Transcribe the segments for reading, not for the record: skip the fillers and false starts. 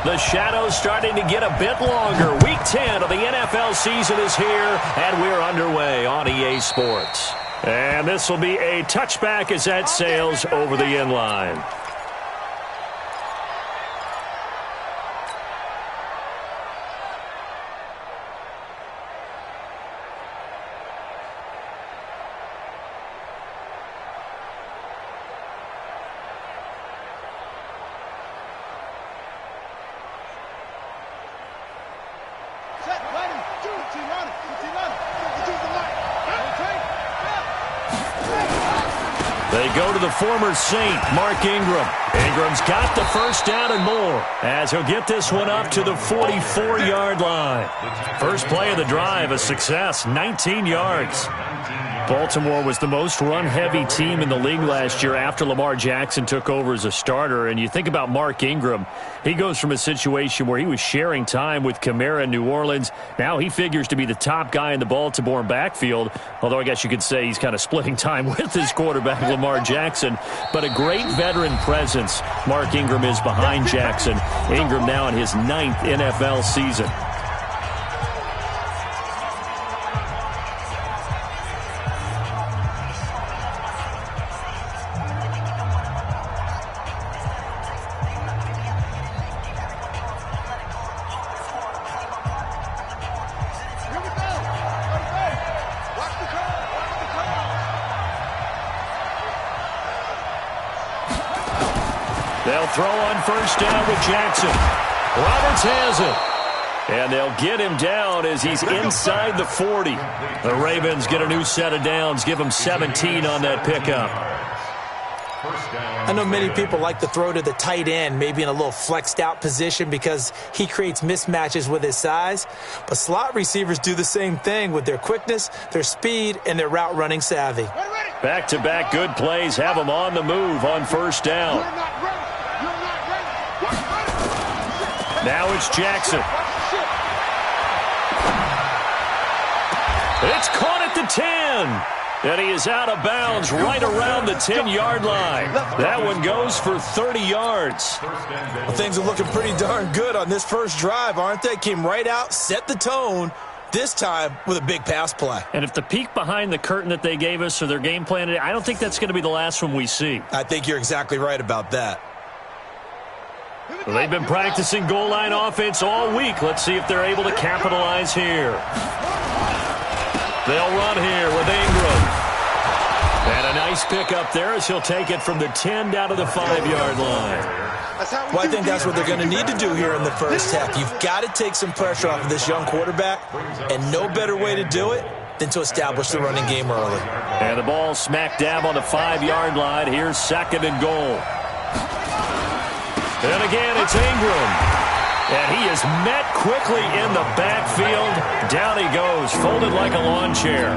The shadow's starting to get a bit longer. Week 10 of the NFL season is here, and we're underway on EA Sports. And this will be a touchback as that sails over the end line. They go to the former Saint, Mark Ingram. Ingram's got the first down and more as he'll get this one up to the 44-yard line. First play of the drive, a success, 19 yards. Baltimore was the most run-heavy team in the league last year after Lamar Jackson took over as a starter. And you think about Mark Ingram, he goes from a situation where he was sharing time with Kamara in New Orleans. Now he figures to be the top guy in the Baltimore backfield, although I guess you could say he's kind of splitting time with his quarterback, Lamar Jackson. But a great veteran presence Mark Ingram is behind Jackson. Ingram now in his 9th NFL season. They'll throw on first down with Jackson. Roberts has it. And they'll get him down as he's inside the 40. The Ravens get a new set of downs, give him 17 on that pickup. I know many people like to throw to the tight end, maybe in a little flexed out position because he creates mismatches with his size. But slot receivers do the same thing with their quickness, their speed, and their route running savvy. Back-to-back good plays have him on the move on first down. Now it's Jackson. It's caught at the 10. And he is out of bounds right around the 10-yard line. That one goes for 30 yards. Well, things are looking pretty darn good on this first drive, aren't they? Came right out, set the tone, this time with a big pass play. And if the peek behind the curtain that they gave us or their game plan, I don't think that's going to be the last one we see. I think you're exactly right about that. Well, they've been practicing goal line offense all week. Let's see if they're able to capitalize here. They'll run here with Ingram. And a nice pick up there as he'll take it from the 10 down to the 5-yard line. Well, I think that's what they're going to need to do here in the first half. You've got to take some pressure off of this young quarterback, and no better way to do it than to establish the running game early. And the ball smack dab on the 5-yard line. Here's 2nd and goal. And again, it's Ingram. And he is met quickly in the backfield. Down he goes, folded like a lawn chair.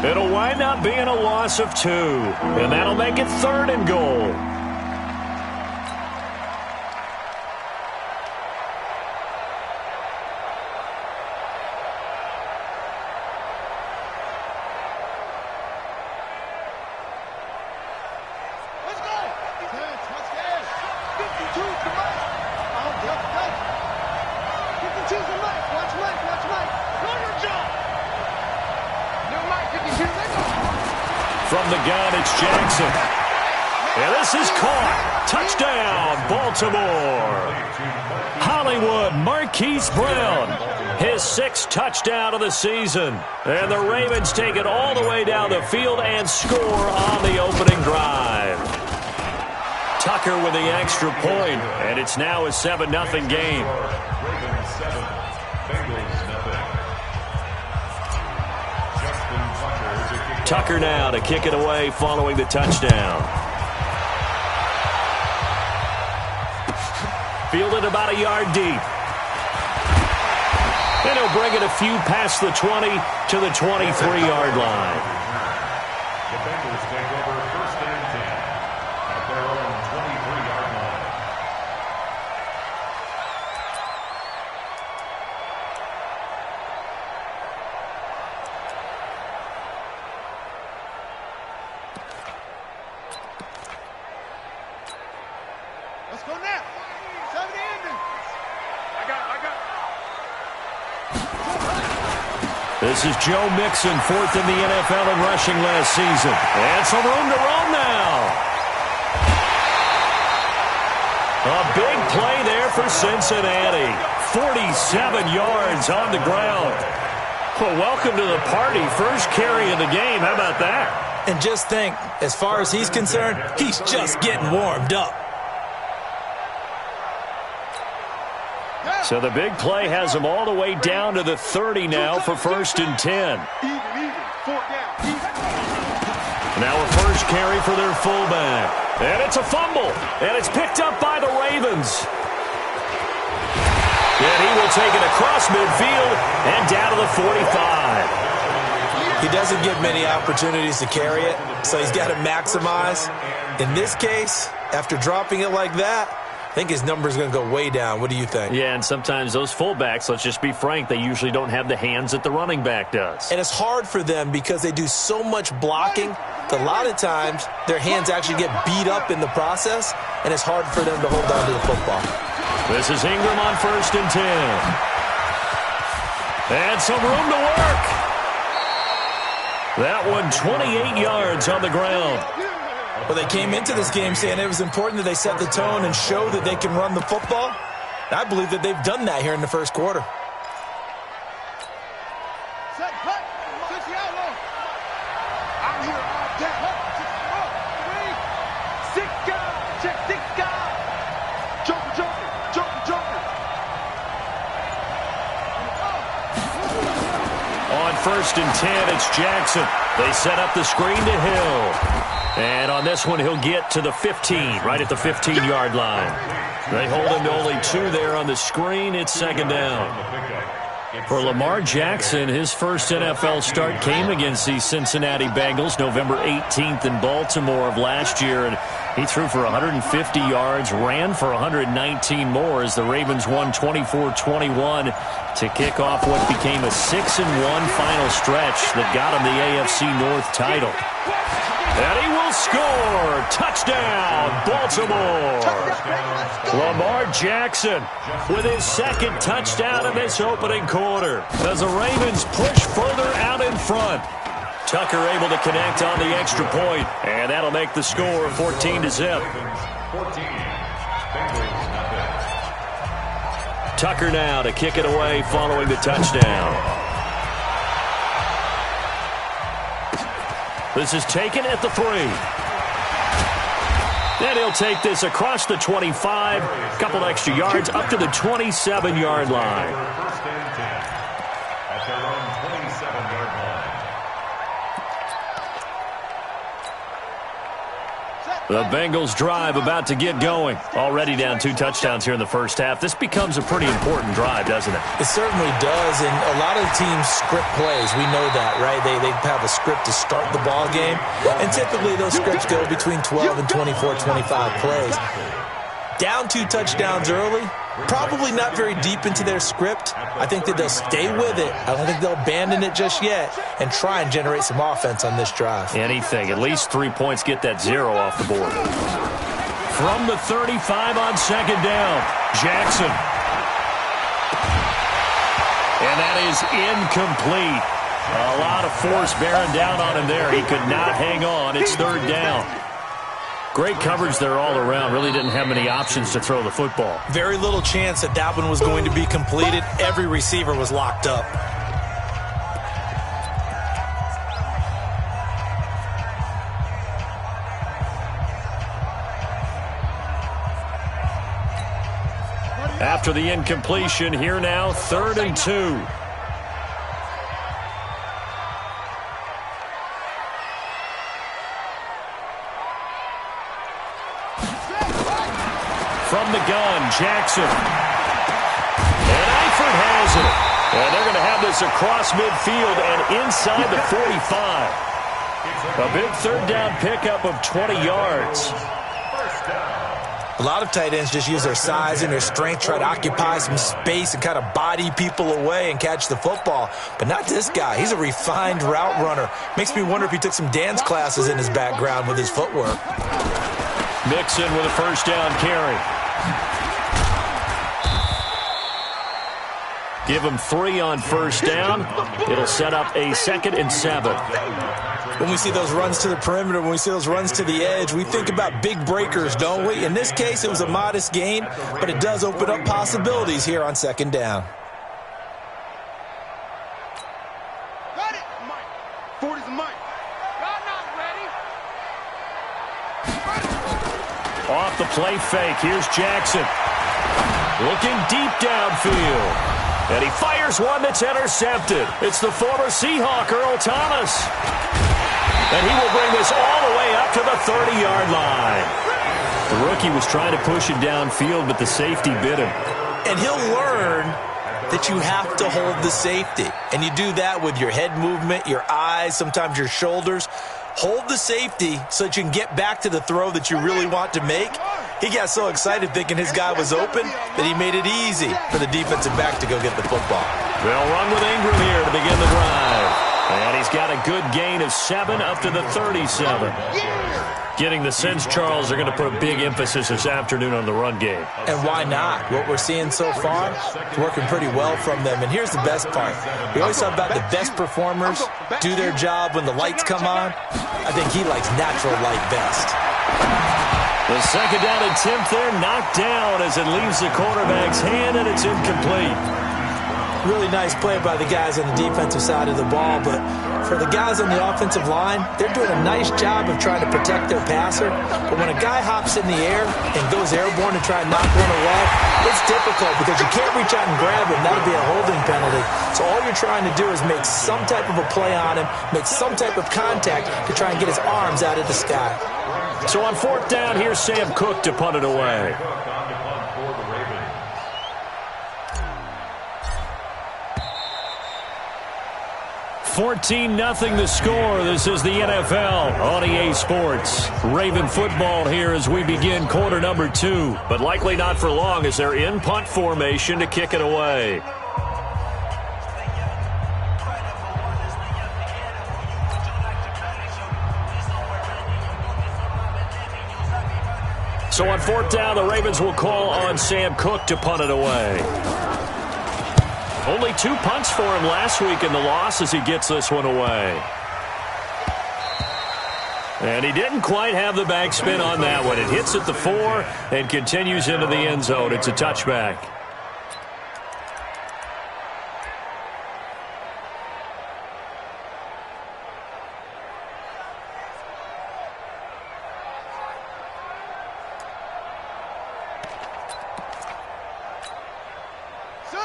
It'll wind up being a loss of 2. And that'll make it 3rd and goal. From the gun, it's Jackson. And this is caught. Touchdown, Baltimore. Hollywood Marquise Brown, his 6th touchdown of the season. And the Ravens take it all the way down the field and score on the opening drive. Tucker with the extra point, and it's now a 7-0 game. Tucker now to kick it away following the touchdown. Fielded about a yard deep. And he'll bring it a few past the 20 to the 23-yard line. The Bengals take over 1st and 10 at their own 23-yard line. Let's go now. 7 ending. This is Joe Mixon, fourth in the NFL in rushing last season. And some room to roam now. A big play there for Cincinnati. 47 yards on the ground. Well, welcome to the party. First carry of the game. How about that? And just think, as far as he's concerned, he's just getting warmed up. So the big play has him all the way down to the 30 now for 1st and 10. Now a first carry for their fullback. And it's a fumble. And it's picked up by the Ravens. And he will take it across midfield and down to the 45. He doesn't get many opportunities to carry it, so he's got to maximize. In this case, after dropping it like that, I think his number is going to go way down. What do you think? Yeah, and sometimes those fullbacks, let's just be frank, they usually don't have the hands that the running back does. And it's hard for them because they do so much blocking that a lot of times their hands actually get beat up in the process, and it's hard for them to hold on to the football. This is Ingram on 1st and 10. And some room to work. That one 28 yards on the ground. Well, they came into this game saying it was important that they set the tone and show that they can run the football. I believe that they've done that here in the first quarter. On 1st and 10, it's Jackson. They set up the screen to Hill. And on this one, he'll get to the 15, right at the 15-yard line. They hold him to only 2 there on the screen. It's 2nd down. For Lamar Jackson, his first NFL start came against the Cincinnati Bengals November 18th in Baltimore of last year. And he threw for 150 yards, ran for 119 more as the Ravens won 24-21 to kick off what became a 6-1 final stretch that got him the AFC North title. And he will score. Touchdown, Baltimore. Lamar Jackson with his 2nd touchdown in this opening quarter as the Ravens push further out in front. Tucker able to connect on the extra point, and that'll make the score 14-0. Tucker now to kick it away following the touchdown. This is taken at the 3. And he'll take this across the 25, a couple extra yards, up to the 27-yard line. At their own 27-yard line. The Bengals drive about to get going. Already down 2 touchdowns here in the first half. This becomes a pretty important drive, doesn't it? It certainly does, and a lot of teams script plays. We know that, right? They have a script to start the ball game, and typically those scripts go between 12 and 24, 25 plays. Down 2 touchdowns early, probably not very deep into their script. I think that they'll stay with it. I don't think they'll abandon it just yet and try and generate some offense on this drive. Anything. At least 3 points, get that 0 off the board. From the 35 on 2nd down, Jackson. And that is incomplete. A lot of force bearing down on him there. He could not hang on. It's 3rd down. Great coverage there all around. Really didn't have many options to throw the football. Very little chance that that one was going to be completed. Every receiver was locked up. After the incompletion, here now, 3rd and 2. From the gun, Jackson. And Eifert has it. And they're going to have this across midfield and inside the 45. A big 3rd down pickup of 20 yards. A lot of tight ends just use their size and their strength, try to occupy some space and kind of body people away and catch the football. But not this guy. He's a refined route runner. Makes me wonder if he took some dance classes in his background with his footwork. Mixon with a 1st down carry. Give him 3 on first down. It'll set up a 2nd and 7. When we see those runs to the perimeter, when we see those runs to the edge, we think about big breakers, don't we? In this case, it was a modest gain, but it does open up possibilities here on 2nd down. Got it, Mike. 40's a Mike. Y'all not ready. Off the play fake, here's Jackson. Looking deep downfield. And he fires one that's intercepted. It's the former Seahawk, Earl Thomas. And he will bring this all the way up to the 30-yard line. The rookie was trying to push it downfield, but the safety bit him. And he'll learn that you have to hold the safety. And you do that with your head movement, your eyes, sometimes your shoulders. Hold the safety so that you can get back to the throw that you really want to make. He got so excited thinking his guy was open that he made it easy for the defensive back to go get the football. They'll run with Ingram here to begin the drive. And he's got a good gain of 7 up to the 37. Getting the sense, Charles, are going to put a big emphasis this afternoon on the run game. And why not? What we're seeing so far is working pretty well from them. And here's the best part. We always talk about the best performers do their job when the lights come on. I think he likes natural light best. The 2nd down attempt there knocked down as it leaves the quarterback's hand, and it's incomplete. Really nice play by the guys on the defensive side of the ball, but for the guys on the offensive line, they're doing a nice job of trying to protect their passer. But when a guy hops in the air and goes airborne to try and knock one away, it's difficult because you can't reach out and grab him. That'll be a holding penalty. So all you're trying to do is make some type of a play on him, make some type of contact to try and get his arms out of the sky. So on 4th down, here's Sam Cook to punt it away. 14-0 the score. This is the NFL on EA Sports. Raven football here as we begin quarter number 2. But likely not for long as they're in punt formation to kick it away. So on 4th down, the Ravens will call on Sam Cook to punt it away. Only 2 punts for him last week in the loss as he gets this one away. And he didn't quite have the backspin on that one. It hits at the 4 and continues into the end zone. It's a touchback.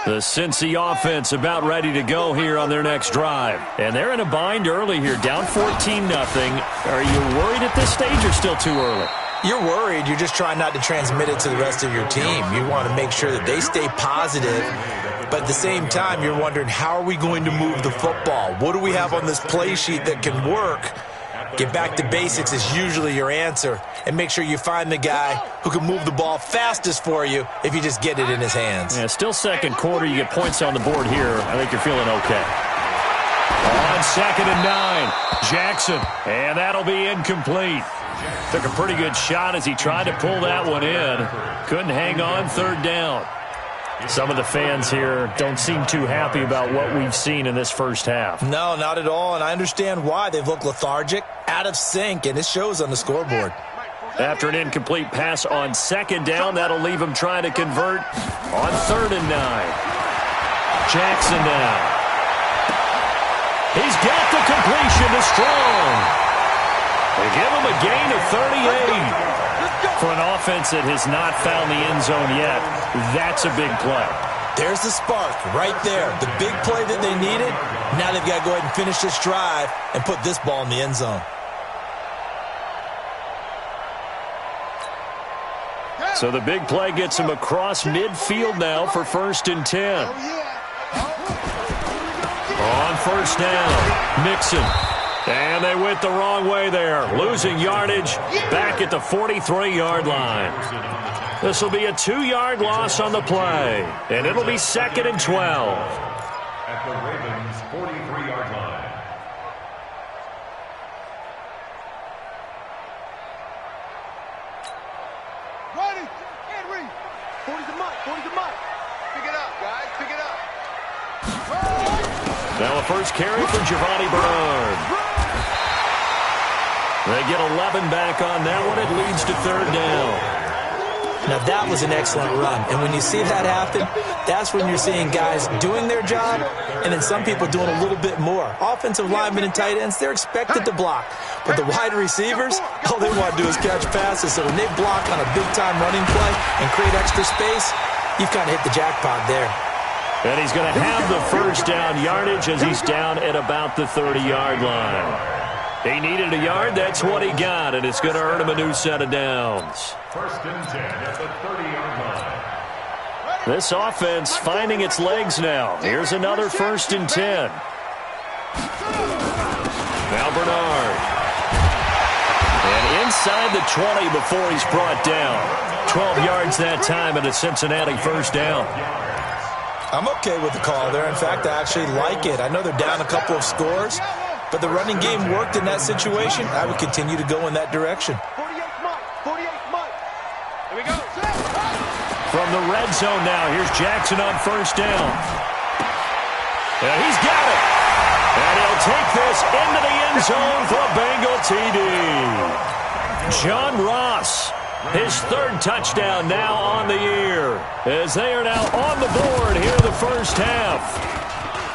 The Cincy offense about ready to go here on their next drive. And they're in a bind early here, down 14-0. Are you worried at this stage or still too early? You're worried. You're just trying not to transmit it to the rest of your team. You want to make sure that they stay positive. But at the same time, you're wondering, how are we going to move the football? What do we have on this play sheet that can work? Get back to basics is usually your answer. And make sure you find the guy who can move the ball fastest for you if you just get it in his hands. Yeah, still second quarter. You get points on the board here. I think you're feeling okay. On 2nd and 9, Jackson. And that'll be incomplete. Took a pretty good shot as he tried to pull that one in. Couldn't hang on 3rd down. Some of the fans here don't seem too happy about what we've seen in this first half. No, not at all, and I understand why. They've looked lethargic, out of sync, and it shows on the scoreboard. After an incomplete pass on 2nd down, that'll leave him trying to convert on 3rd and 9. Jackson now. He's got the completion to Strong. They give him a gain of 38. For an offense that has not found the end zone yet, that's a big play. There's the spark right there. The big play that they needed. Now they've got to go ahead and finish this drive and put this ball in the end zone. So the big play gets him across midfield now for 1st and 10. On 1st down, Mixon. And they went the wrong way there. Losing yardage back at the 43-yard line. This will be a 2-yard loss on the play. And it'll be 2nd and 12. At the Ravens' 43-yard line. Ready, and read. 40's a Mike, 40's a Mike. Pick it up, guys, pick it up. Now a first carry for Giovanni Bernard. They get 11 back on that one. It leads to third down. Now, that was an excellent run. And when you see that happen, that's when you're seeing guys doing their job and then some people doing a little bit more. Offensive linemen and tight ends, they're expected to block. But the wide receivers, all they want to do is catch passes. So when they block on a big-time running play and create extra space, you've kind of hit the jackpot there. And he's going to have the first down yardage as he's down at about the 30-yard line. He needed a yard. That's what he got, and it's going to earn him a new set of downs. First and 10 at the 30-yard line. This offense finding its legs now. Here's another first and 10. Now Bernard. And inside the 20 before he's brought down. 12 yards that time and a Cincinnati first down. I'm okay with the call there. In fact, I actually like it. I know they're down a couple of scores, but the running game worked in that situation. I would continue to go in that direction. 48 Mike. Here we go. From the red zone now, here's Jackson on first down. And he's got it. And he'll take this into the end zone for a Bengal TD. John Ross, his third touchdown now on the year, as they are now on the board here in the first half.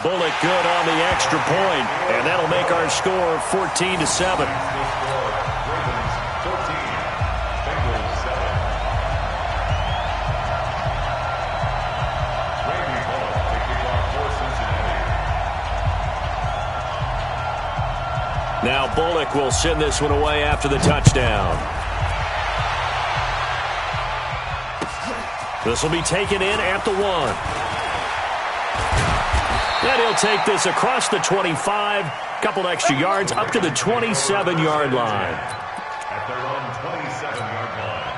Bullock good on the extra point, and that'll make our score 14-7. Now Bullock will send this one away after the touchdown. This will be taken in at the 1. And he'll take this across the 25, couple extra yards up to the 27-yard line. At their own 27-yard line.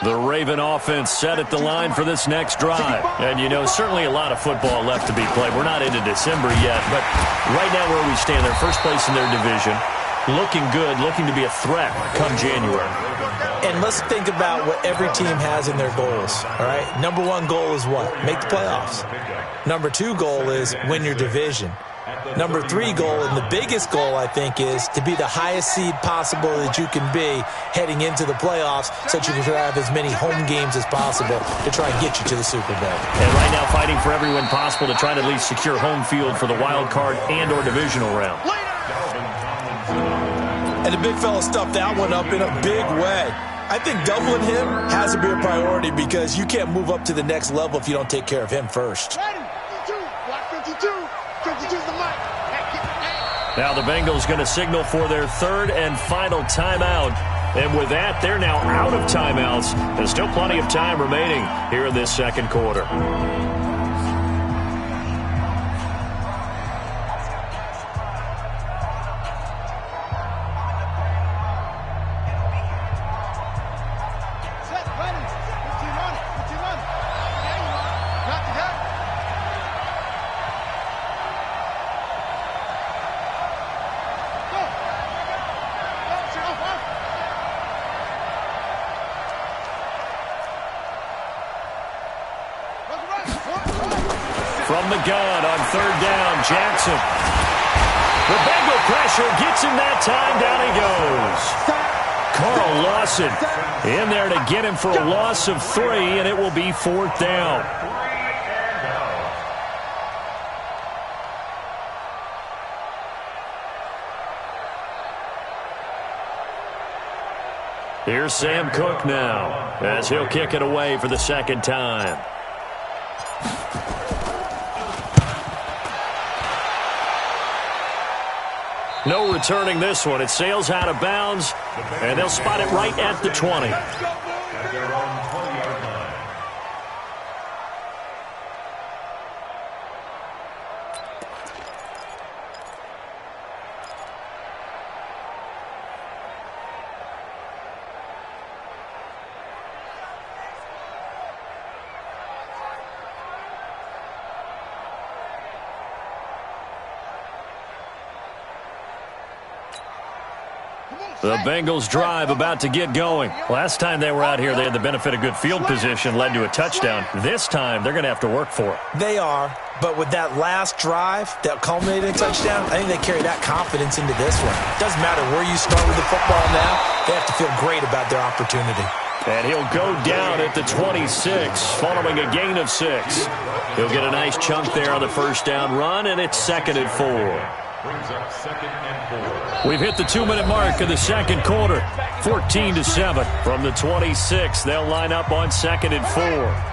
The Raven offense set at the line for this next drive. And, you know, certainly a lot of football left to be played. We're not into December yet, but right now where we stand, they're first place in their division. Looking good, looking to be a threat come January. And let's think about what every team has in their goals, all right? Number one goal is what? Make the playoffs. Number two goal is win your division. Number three goal, and the biggest goal, I think, is to be the highest seed possible that you can be heading into the playoffs so that you can have as many home games as possible to try and get you to the Super Bowl. And right now fighting for every win possible to try to at least secure home field for the wild card and or divisional round. And the big fella stuffed that one up in a big way. I think doubling him has to be a priority because you can't move up to the next level if you don't take care of him first. Now the Bengals going to signal for their third and final timeout. And with that, they're now out of timeouts. There's still plenty of time remaining here in this second quarter. From the gun on third down, Jackson. The Bengal pressure gets him that time. Down he goes. Carl Lawson in there to get him for a loss of 3, and it will be fourth down. Here's Sam Cook now as he'll kick it away for the second time. No returning this one. It sails out of bounds, and they'll spot it right at the 20. At their own 20-yard line. The Bengals drive about to get going. Last time they were out here, they had the benefit of good field position, led to a touchdown. This time, they're going to have to work for it. They are, but with that last drive that culminated in a touchdown, I think they carry that confidence into this one. Doesn't matter where you start with the football now, they have to feel great about their opportunity. And he'll go down at the 26, following a gain of 6. He'll get a nice chunk there on the first down run, and it's 2nd and 4. Brings up 2nd and 4. We've hit the 2-minute mark of the second quarter. 14-7 from the 26. They'll line up on 2nd and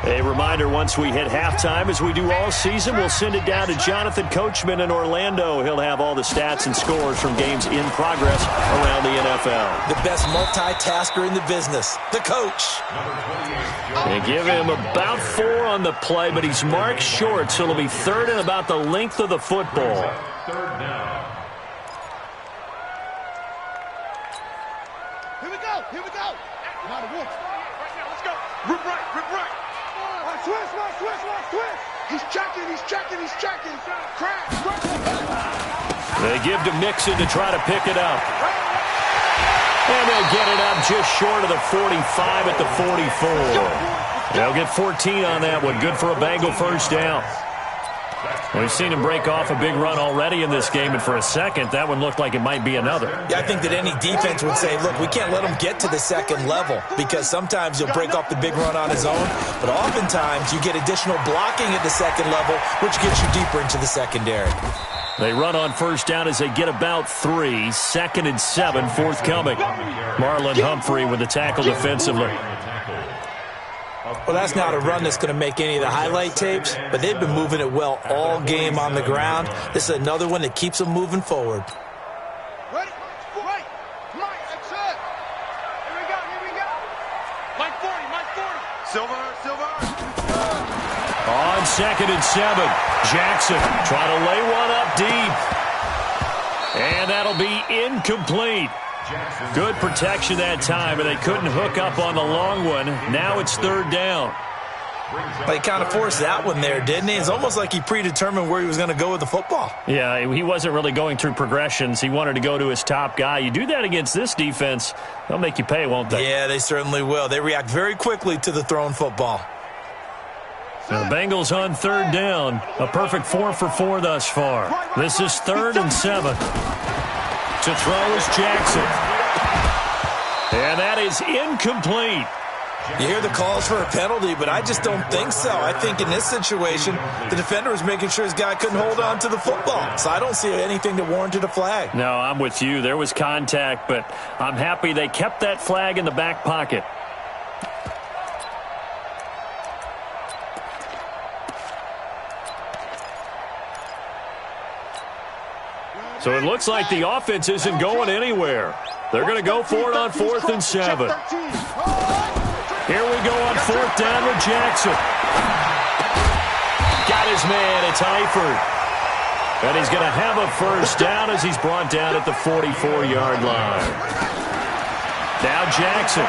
4. A reminder, once we hit halftime, as we do all season, we'll send it down to Jonathan Coachman in Orlando. He'll have all the stats and scores from games in progress around the NFL. The best multitasker in the business, the coach. They give him about 4 on the play, but he's marked short, so it'll be 3rd and about the length of the football. 3rd down. Here we go. Now the wolf. Right now, let's go. Rip right. Twist. He's checking. Crash. They give to Mixon to try to pick it up. And they'll get it up just short of the 45 at the 44. They'll get 14 on that one. Good for a Bengal first down. We've seen him break off a big run already in this game, and for a second, that one looked like it might be another. Yeah, I think that any defense would say, look, we can't let him get to the second level, because sometimes he'll break off the big run on his own, but oftentimes you get additional blocking at the second level, which gets you deeper into the secondary. They run on first down as they get about 3. 2nd and 7 forthcoming. Marlon Humphrey with the tackle defensively. Well, that's not a run that's going to make any of the highlight tapes, but they've been moving it well all game on the ground. This is another one that keeps them moving forward. Ready? Wait. Mike, that's it. Here we go. Mike 40. Silver. On 2nd and 7, Jackson trying to lay one up deep. And that'll be incomplete. Good protection that time, and they couldn't hook up on the long one. Now it's 3rd down. Well, he kind of forced that one there, didn't he? It's almost like he predetermined where he was going to go with the football. Yeah, he wasn't really going through progressions. He wanted to go to his top guy. You do that against this defense, they'll make you pay, won't they? Yeah, they certainly will. They react very quickly to the thrown football. Now the Bengals on 3rd down. A perfect 4 for 4 thus far. This is 3rd and 7. To throw is Jackson. And that is incomplete. You hear the calls for a penalty, but I just don't think so. I think in this situation, the defender was making sure his guy couldn't hold on to the football. So I don't see anything that warranted a flag. No, I'm with you. There was contact, but I'm happy they kept that flag in the back pocket. So it looks like the offense isn't going anywhere. They're going to go for it on 4th and 7. Here we go on 4th down with Jackson. Got his man. It's Eifert. And he's going to have a first down as he's brought down at the 44-yard line. Now Jackson.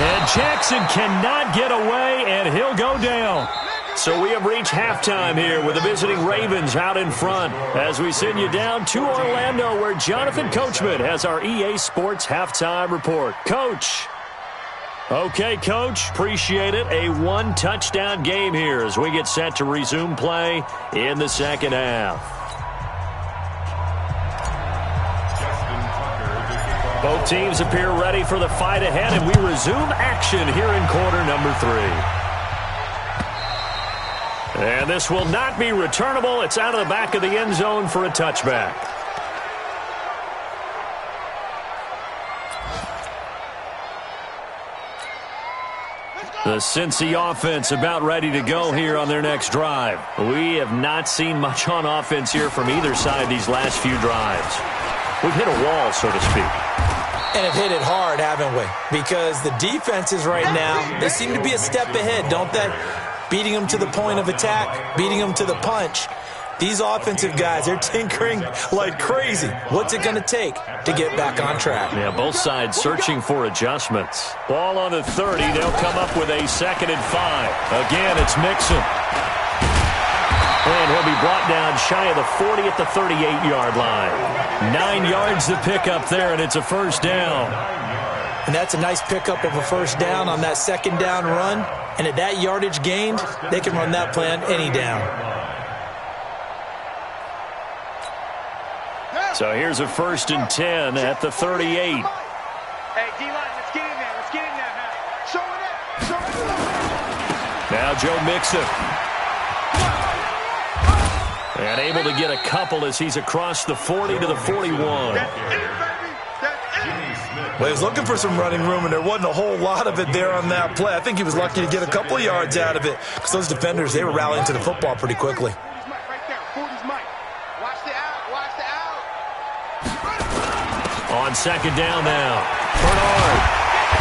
And Jackson cannot get away, and he'll go down. So we have reached halftime here with the visiting Ravens out in front as we send you down to Orlando where Jonathan Coachman has our EA Sports halftime report. Coach. Okay, Coach. Appreciate it. A 1-touchdown game here as we get set to resume play in the second half. Both teams appear ready for the fight ahead, and we resume action here in quarter number 3. And this will not be returnable. It's out of the back of the end zone for a touchback. The Cincy offense about ready to go here on their next drive. We have not seen much on offense here from either side these last few drives. We've hit a wall, so to speak. And have hit it hard, haven't we? Because the defenses right now, they seem to be a step ahead, don't they? Beating them to the point of attack, beating them to the punch. These offensive guys, they're tinkering like crazy. What's it going to take to get back on track? Yeah, both sides searching for adjustments. Ball on the 30. They'll come up with a 2nd and 5. Again, it's Mixon. And he'll be brought down shy of the 40 at the 38-yard line. 9 yards to pick up there, and it's a first down. And that's a nice pickup of a first down on that second down run. And at that yardage gained, they can run that play on any down. So here's a 1st and 10 at the 38. Hey, D-line, let's get in there. Let's get in there, man. Show it. Show it. Now Joe Mixon. And able to get a couple as he's across the 40 to the 41. Well, he was looking for some running room, and there wasn't a whole lot of it there on that play. I think he was lucky to get a couple of yards out of it because those defenders, they were rallying to the football pretty quickly. On second down now, Bernard.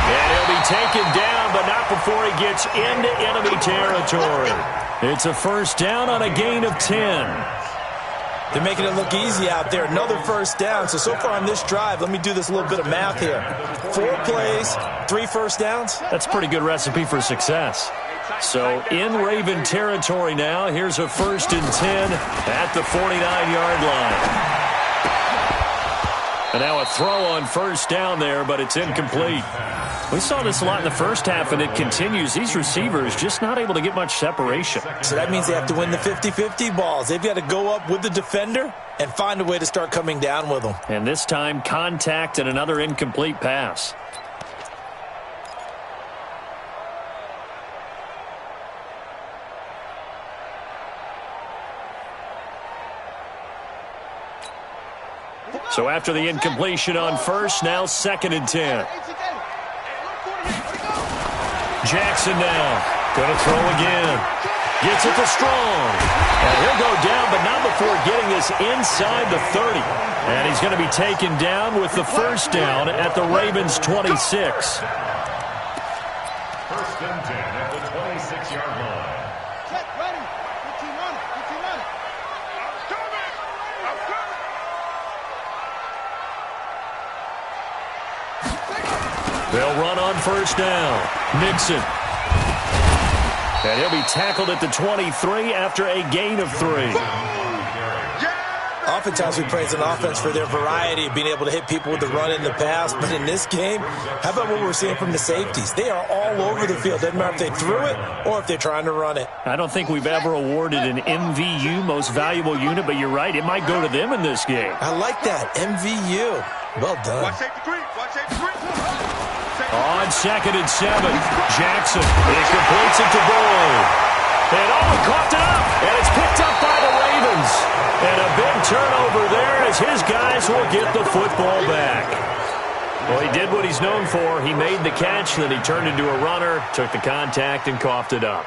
And he'll be taken down, but not before he gets into enemy territory. It's a first down on a gain of 10. They're making it look easy out there. Another first down. So far on this drive, let me do this little bit of math here. 4 plays, 3 first downs. That's a pretty good recipe for success. So in Raven territory now, here's a 1st and 10 at the 49-yard line. And now a throw on first down there, but it's incomplete. We saw this a lot in the first half, and it continues. These receivers just not able to get much separation. So that means they have to win the 50-50 balls. They've got to go up with the defender and find a way to start coming down with them. And this time, contact and another incomplete pass. So after the incompletion on first, now 2nd and 10. Jackson now, going to throw again. Gets it to Strong. And he'll go down, but not before getting this inside the 30. And he's going to be taken down with the first down at the Ravens' 26. 1st and 10 at the 26-yard line. Check, ready. 15 on it. 15 on it. I'm coming. I'm coming. They'll run on first down. Mixon. And he'll be tackled at the 23 after a gain of 3. Oftentimes we praise an offense for their variety of being able to hit people with the run and the pass. But in this game, how about what we're seeing from the safeties? They are all over the field. Doesn't matter if they threw it or if they're trying to run it. I don't think we've ever awarded an MVU, most valuable unit, but you're right. It might go to them in this game. I like that. MVU. Well done. Watch safety green. Watch safety green. On 2nd and 7, Jackson. He completes it to Boyd. And he coughed it up. And it's picked up by the Ravens. And a big turnover there as his guys will get the football back. Well, he did what he's known for. He made the catch, then he turned into a runner, took the contact, and coughed it up.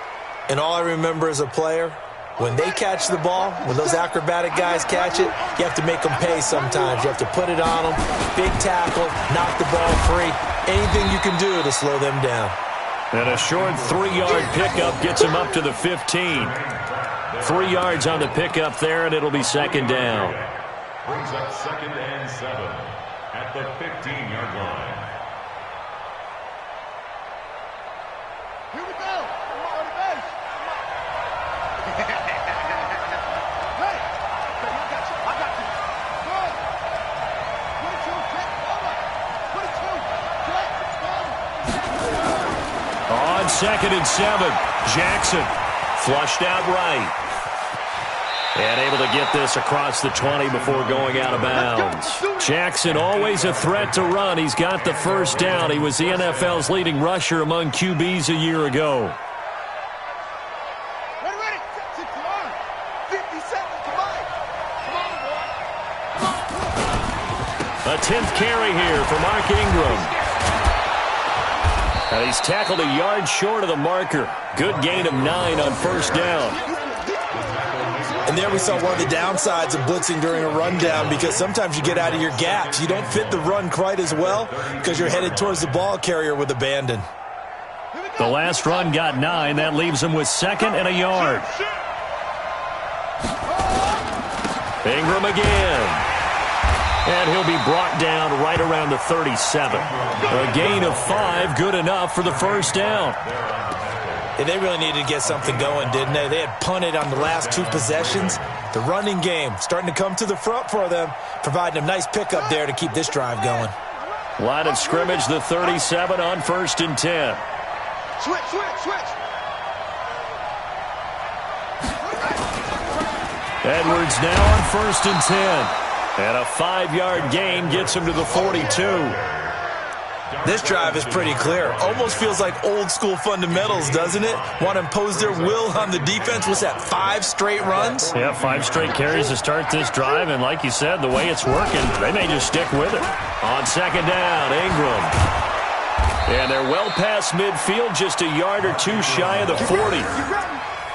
And all I remember as a player, when they catch the ball, when those acrobatic guys catch it, you have to make them pay sometimes. You have to put it on them, big tackle, knock the ball free. Anything you can do to slow them down. And a short 3-yard pickup gets him up to the 15. 3 yards on the pickup there, and it'll be 2nd down. Brings up 2nd and 7 at the 15-yard line. Here we go. Come on the base. Hey, I got you. I got you. Good. Put it to check. Over. Put it to check. On 2nd and 7, Jackson flushed out right. And able to get this across the 20 before going out of bounds. Jackson always a threat to run. He's got the first down. He was the NFL's leading rusher among QBs a year ago. Ready, ready. 50 seconds. Come on. Come on, boy. A 10th carry here for Mark Ingram. And he's tackled a yard short of the marker. Good gain of 9 on first down. And there we saw one of the downsides of blitzing during a rundown because sometimes you get out of your gaps. You don't fit the run quite as well because you're headed towards the ball carrier with abandon. The last run got 9. That leaves him with 2nd and a yard. Ingram again. And he'll be brought down right around the 37. A gain of 5, good enough for the first down. Yeah, they really needed to get something going, didn't they? They had punted on the last 2 possessions. The running game starting to come to the front for them, providing a nice pickup there to keep this drive going. Line of scrimmage, the 37 on 1st and 10. Switch. Edwards now on 1st and 10. And a 5-yard gain gets him to the 42. This drive is pretty clear. Almost feels like old school fundamentals, doesn't it? Want to impose their will on the defense. What's that, 5 straight runs? Yeah, 5 straight carries to start this drive. And like you said, the way it's working, they may just stick with it. On 2nd down, Ingram. And they're well past midfield, just a yard or 2 shy of the 40.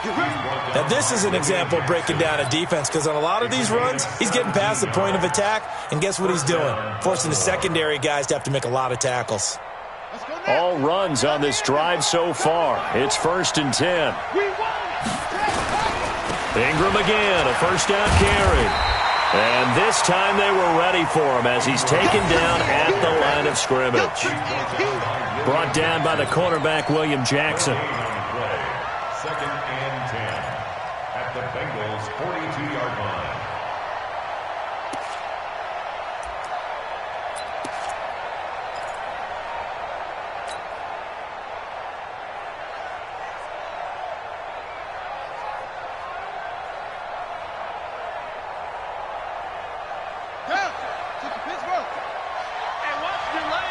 Now, this is an example of breaking down a defense, because on a lot of these runs, he's getting past the point of attack, and guess what he's doing? Forcing the secondary guys to have to make a lot of tackles. All runs on this drive so far. It's 1st and 10. Ingram again, a 1st down carry. And this time they were ready for him as he's taken down at the line of scrimmage. Brought down by the cornerback, William Jackson. 2nd and 10 at the Bengals' 42-yard line. Down. Took the Pittsburgh. Hey, watch your leg.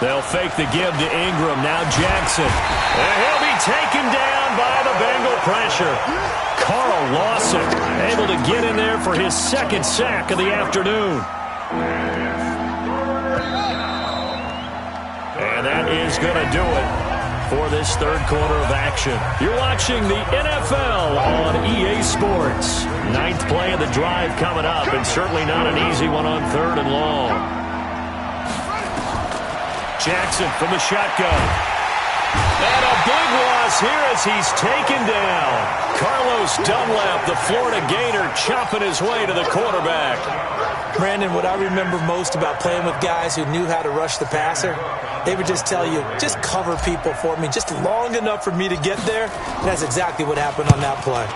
They'll fake the give to Ingram. Now Jackson. And he'll be taken down by the Bengal pressure. Carl Lawson able to get in there for his 2nd sack of the afternoon. And that is going to do it for this 3rd quarter of action. You're watching the NFL on EA Sports. 9th play of the drive coming up, and certainly not an easy one on 3rd and long. Jackson from the shotgun. And a big loss here as he's taken down. Carlos Dunlap, the Florida Gator, chopping his way to the quarterback. Brandon, what I remember most about playing with guys who knew how to rush the passer, they would just tell you, just cover people for me, just long enough for me to get there. And that's exactly what happened on that play.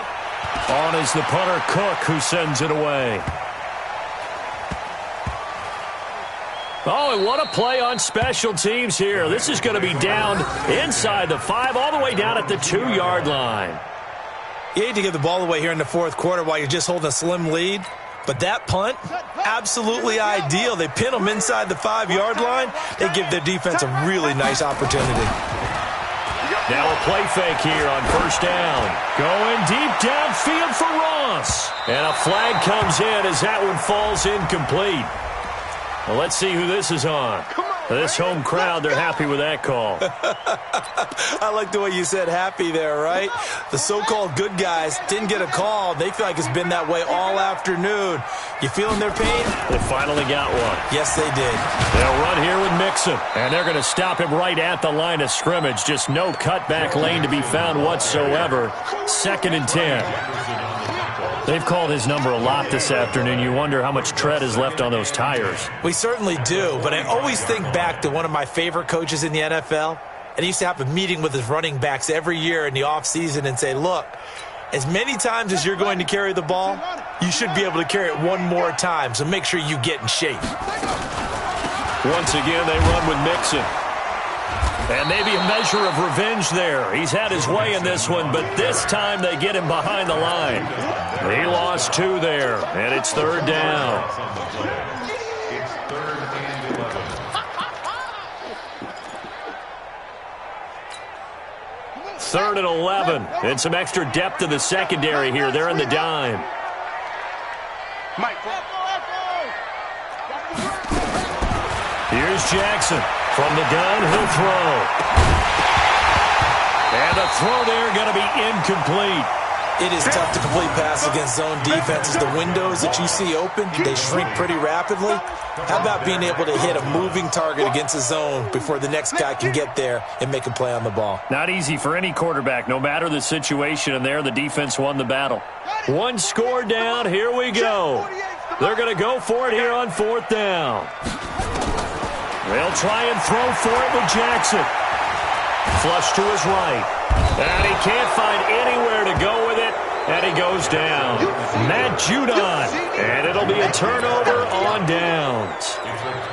On is the punter, Cook, who sends it away. Oh, and what a play on special teams here. This is going to be down inside the 5, all the way down at the 2-yard line. You hate to give the ball away here in the 4th quarter while you're just holding a slim lead, but that punt, absolutely ideal. They pin them inside the 5-yard line. They give their defense a really nice opportunity. Now a play fake here on 1st down. Going deep downfield for Ross. And a flag comes in as that one falls incomplete. Well, let's see who this is on. This home crowd, they're happy with that call. I like the way you said happy there, right? The so-called good guys didn't get a call. They feel like it's been that way all afternoon. You feeling their pain? They finally got one. Yes, they did. They'll run here with Mixon, and they're going to stop him right at the line of scrimmage. Just no cutback lane to be found whatsoever. 2nd and 10. They've called his number a lot this afternoon. You wonder how much tread is left on those tires. We certainly do, but I always think back to one of my favorite coaches in the NFL, and he used to have a meeting with his running backs every year in the offseason and say, look, as many times as you're going to carry the ball, you should be able to carry it one more time, so make sure you get in shape. Once again, they run with Mixon. And maybe a measure of revenge there. He's had his way in this one, but this time they get him behind the line. He lost 2 there, and it's 3rd down. It's 3rd and 11. 3rd and 11. And some extra depth to the secondary here. They're in the dime. Here's Jackson. From the gun, he'll throw. And the throw there going to be incomplete. It is tough to complete passes against zone defenses. The windows that you see open, they shrink pretty rapidly. How about being able to hit a moving target against a zone before the next guy can get there and make a play on the ball? Not easy for any quarterback, no matter the situation, and there the defense won the battle. 1 score down, here we go. They're going to go for it here on 4th down. They'll try and throw for it with Jackson. Flush to his right. And he can't find anywhere to go with it. And he goes down. Matt Judon. And it'll be a turnover on downs.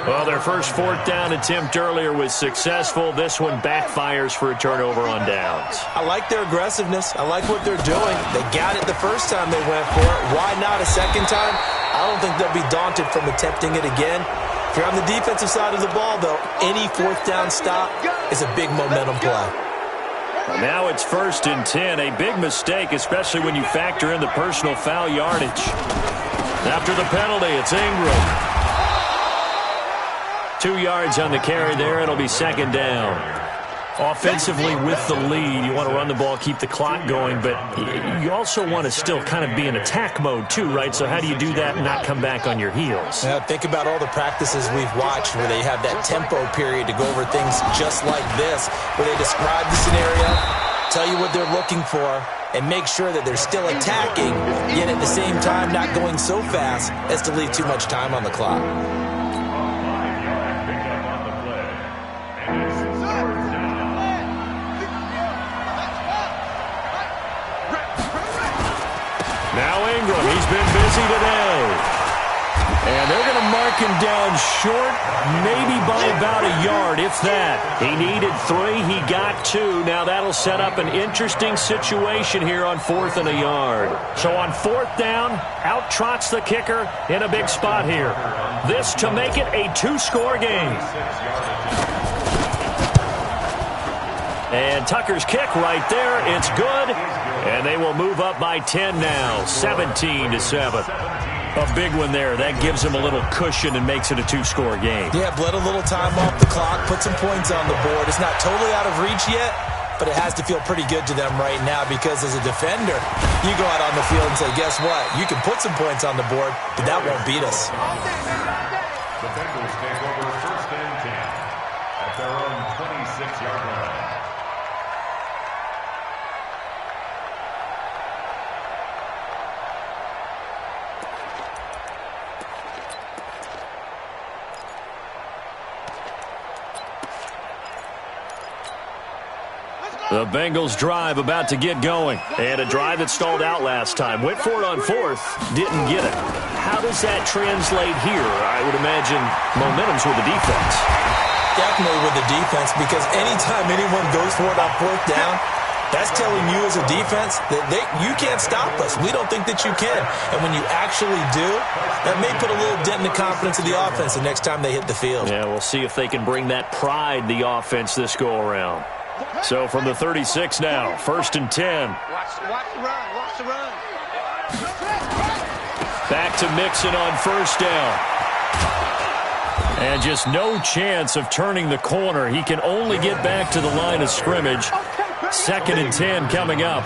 Well, their first fourth down attempt earlier was successful. This one backfires for a turnover on downs. I like their aggressiveness. I like what they're doing. They got it the first time they went for it. Why not a second time? I don't think they'll be daunted from attempting it again. If you're on the defensive side of the ball, though, any fourth down stop is a big momentum play. Now it's 1st and 10. A big mistake, especially when you factor in the personal foul yardage. After the penalty, it's Ingram. 2 yards on the carry there. It'll be 2nd down. Offensively with the lead, you want to run the ball, keep the clock going, but you also want to still kind of be in attack mode too, right? So how do you do that and not come back on your heels? Yeah, think about all the practices we've watched where they have that tempo period to go over things just like this, where they describe the scenario, tell you what they're looking for, and make sure that they're still attacking, yet at the same time not going so fast as to leave too much time on the clock. Now Ingram, he's been busy today. And they're going to mark him down short, maybe by about a yard, if that. He needed 3, he got 2. Now that'll set up an interesting situation here on 4th and a yard. So on 4th down, out trots the kicker in a big spot here. This to make it a 2-score game. And Tucker's kick right there. It's good. And they will move up by 10 now, 17-7. A big one there. That gives them a little cushion and makes it a 2-score game. Yeah, bled a little time off the clock, put some points on the board. It's not totally out of reach yet, but it has to feel pretty good to them right now because as a defender, you go out on the field and say, guess what? You can put some points on the board, but that won't beat us. The Bengals take over 1st and 10 at their own 26-yard line. The Bengals drive about to get going. And a drive that stalled out last time. Went for it on 4th, didn't get it. How does that translate here? I would imagine momentum's with the defense. Definitely with the defense, because anytime anyone goes for it on 4th down, that's telling you as a defense that you can't stop us. We don't think that you can. And when you actually do, that may put a little dent in the confidence of the offense the next time they hit the field. Yeah, we'll see if they can bring that pride the offense this go-around. So from the 36 now, 1st and 10. Watch the run. Watch the run. Back to Mixon on 1st down. And just no chance of turning the corner. He can only get back to the line of scrimmage. 2nd and 10 coming up.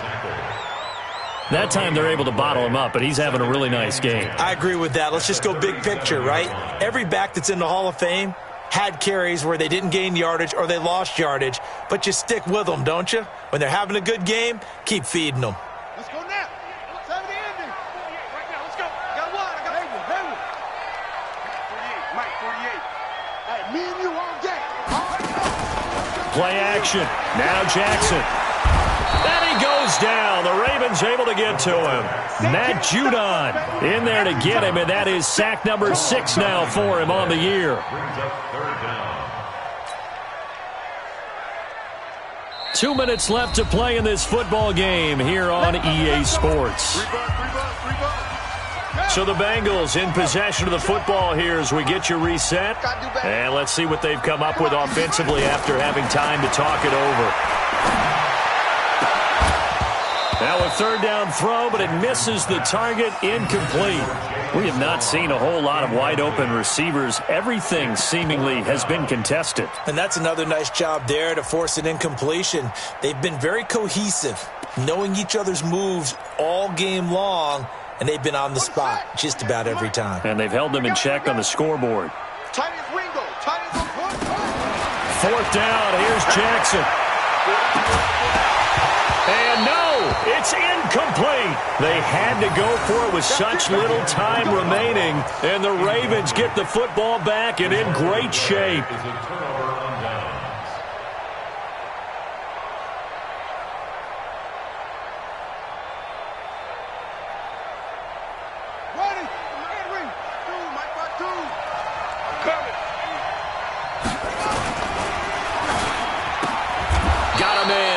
That time they're able to bottle him up, but he's having a really nice game. I agree with that. Let's just go big picture, right? Every back that's in the Hall of Fame had carries where they didn't gain yardage or they lost yardage, but you stick with them, don't you? When they're having a good game, keep feeding them. Let's go now. Let's have the ending. Right now, let's go. Got one. I got Hayward. 48. Mike, 48. Hey, me and you all day. Play action. Now Jackson. And he goes down. The Ravens able to get to him. Matt Judon in there to get him, and that is sack number 6 now for him on the year. Brings up 3rd down. 2 minutes left to play in this football game here on EA Sports. So the Bengals in possession of the football here as we get you reset. And let's see what they've come up with offensively after having time to talk it over. Now a 3rd down throw, but it misses the target, incomplete. We have not seen a whole lot of wide open receivers. Everything seemingly has been contested. And that's another nice job there to force an incompletion. They've been very cohesive, knowing each other's moves all game long, and they've been on the spot just about every time. And they've held them in check on the scoreboard. Tight as Ringo. Tight as a foot. 4th down, here's Jackson. And no! It's incomplete. They had to go for it with such little time remaining, and the Ravens get the football back and in great shape.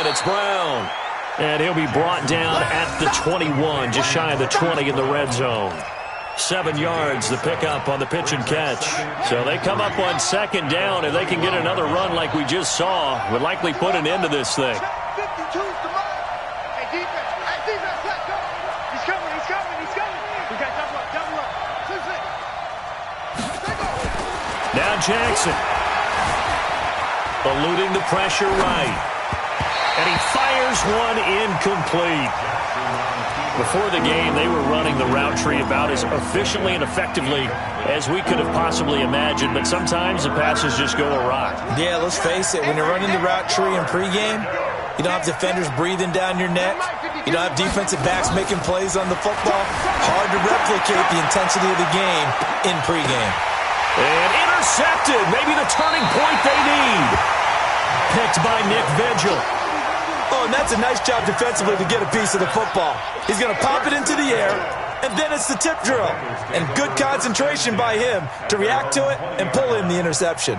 It's Brown. And he'll be brought down at the 21, just shy of the 20 in the red zone. 7 yards, the pickup on the pitch and catch. So they come up on second down. If they can get another run like we just saw, would likely put an end to this thing. Now Jackson. Eluding the pressure right. And he fires one incomplete. Before the game, they were running the route tree about as efficiently and effectively as we could have possibly imagined, but sometimes the passes just go awry. Yeah, let's face it, when you're running the route tree in pregame, you don't have defenders breathing down your neck. You don't have defensive backs making plays on the football. Hard to replicate the intensity of the game in pregame. And intercepted, maybe the turning point they need. Picked by Nick Vigil. Oh, and that's a nice job defensively to get a piece of the football. He's going to pop it into the air, and then it's the tip drill. And good concentration by him to react to it and pull in the interception.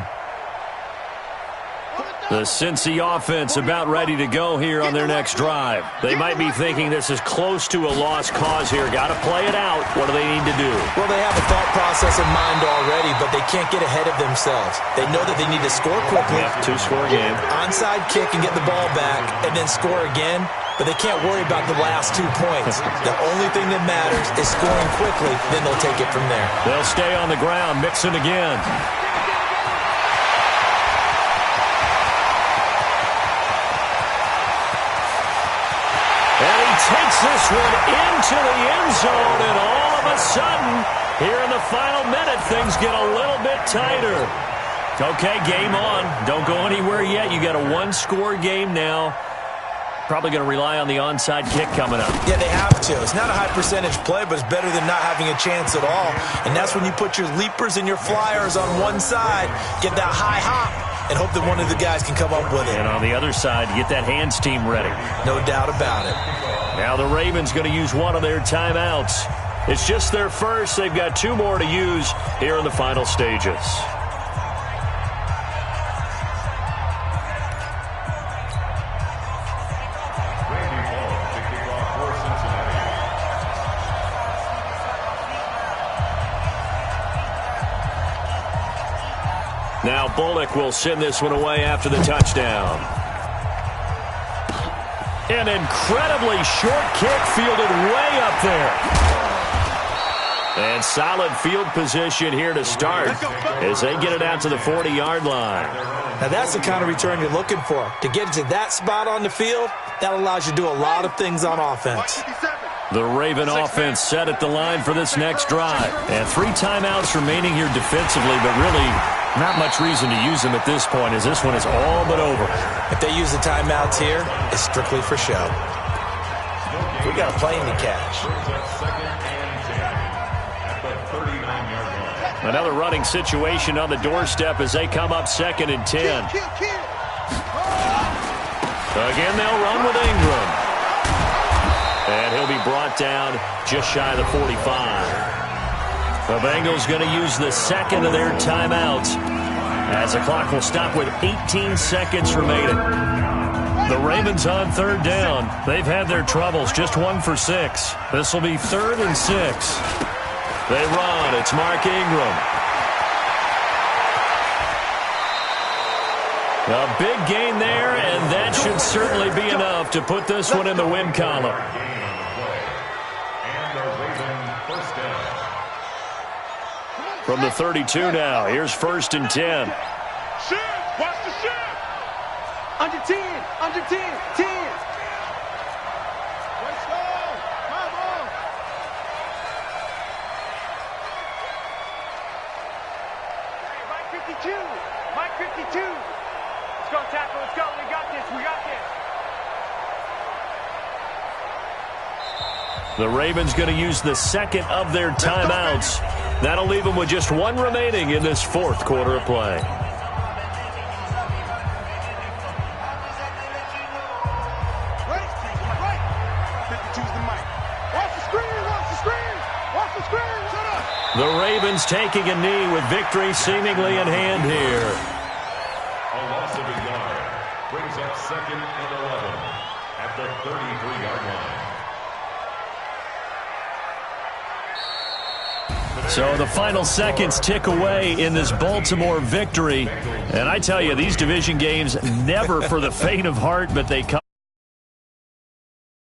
The Cincy offense about ready to go here on their next drive. They might be thinking this is close to a lost cause here. Got to play it out. What do they need to do? Well, they have a thought process in mind already, but they can't get ahead of themselves. They know that they need to score quickly. Yeah, 2-score game. Onside kick and get the ball back, and then score again. But they can't worry about the last 2 points. The only thing that matters is scoring quickly, then they'll take it from there. They'll stay on the ground, mixing again. Takes this one into the end zone, and all of a sudden, here in the final minute, things get a little bit tighter. Okay, game on. Don't go anywhere yet. You got a 1-score game now. Probably going to rely on the onside kick coming up. Yeah, they have to. It's not a high percentage play, but it's better than not having a chance at all. And that's when you put your leapers and your flyers on one side, get that high hop, and hope that one of the guys can come up with it. And on the other side, get that hands team ready. No doubt about it. Now the Ravens going to use one of their timeouts. It's just their first. They've got 2 more to use here in the final stages. Now Bullock will send this one away after the touchdown. An incredibly short kick fielded way up there. And solid field position here to start as they get it out to the 40-yard line. Now that's the kind of return you're looking for. To get to that spot on the field, that allows you to do a lot of things on offense. The Raven offense set at the line for this next drive. And 3 timeouts remaining here defensively, but really not much reason to use them at this point as this one is all but over. If they use the timeouts here, it's strictly for show. We got a plane to catch. Another running situation on the doorstep as they come up 2nd and 10. Again, they'll run with Ingram. And he'll be brought down just shy of the 45. The Bengals going to use the second of their timeouts as the clock will stop with 18 seconds remaining. The Ravens on 3rd down. They've had their troubles, just 1 for 6. This will be 3rd and 6. They run. It's Mark Ingram. A big gain there, and that should certainly be enough to put this one in the win column. From the 32 now, here's 1st and 10. Shift! Watch the shift! Under 10! Under 10! 10! Let's go! Come on! Hey, Mike 52! Mike 52! Let's go, tackle. Let's go. We got this. We got this. The Ravens going to use the second of their timeouts. That'll leave them with just one remaining in this fourth quarter of play. The Ravens taking a knee with victory seemingly in hand here. A loss of a yard brings up 2nd and 11 at the 33-yard line. So the final seconds tick away in this Baltimore victory. And I tell you, these division games never for the faint of heart, but they come.